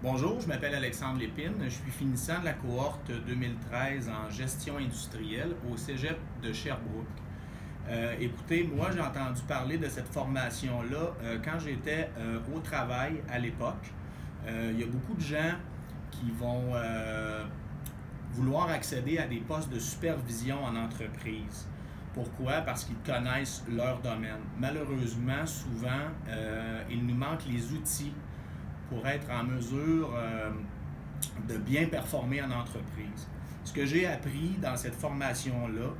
Bonjour, je m'appelle Alexandre Lépine, je suis finissant de la cohorte 2013 en gestion industrielle au Cégep de Sherbrooke. Écoutez, moi j'ai entendu parler de cette formation-là quand j'étais au travail à l'époque. Il y a beaucoup de gens qui vont vouloir accéder à des postes de supervision en entreprise. Pourquoi? Parce qu'ils connaissent leur domaine. Malheureusement, souvent, il nous manque les outils pour être en mesure de bien performer en entreprise. Ce que j'ai appris dans cette formation-là,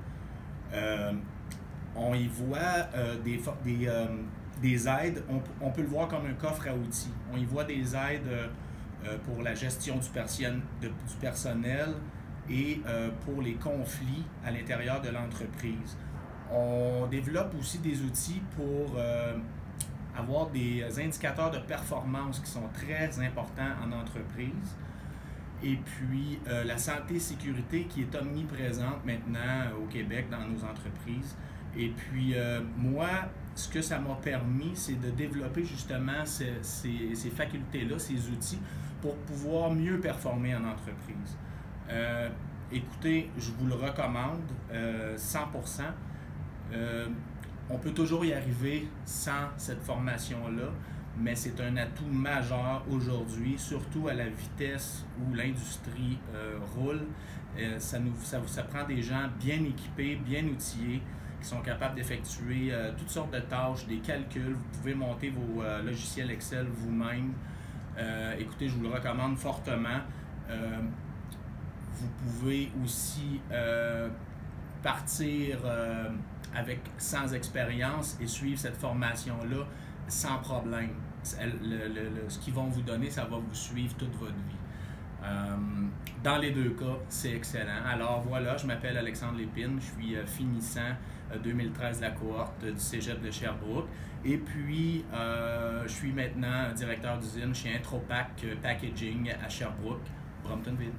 on y voit des aides, on peut le voir comme un coffre à outils. On y voit des aides pour la gestion du personnel et pour les conflits à l'intérieur de l'entreprise. On développe aussi des outils pour avoir des indicateurs de performance qui sont très importants en entreprise. Et puis la santé et sécurité qui est omniprésente maintenant au Québec dans nos entreprises. Et puis moi, ce que ça m'a permis, c'est de développer justement ces facultés-là, ces outils, pour pouvoir mieux performer en entreprise. Écoutez, je vous le recommande 100%. On peut toujours y arriver sans cette formation-là, mais c'est un atout majeur aujourd'hui, surtout à la vitesse où l'industrie roule. Ça prend des gens bien équipés, bien outillés, qui sont capables d'effectuer toutes sortes de tâches, des calculs. Vous pouvez monter vos logiciels Excel vous-même. Écoutez, je vous le recommande fortement. Vous pouvez aussi partir sans expérience et suivre cette formation-là sans problème. Ce qu'ils vont vous donner, ça va vous suivre toute votre vie. Dans les deux cas, c'est excellent. Alors voilà, je m'appelle Alexandre Lépine, je suis finissant 2013 de la cohorte du Cégep de Sherbrooke. Et puis, je suis maintenant directeur d'usine chez Intropack Packaging à Sherbrooke, Bromptonville.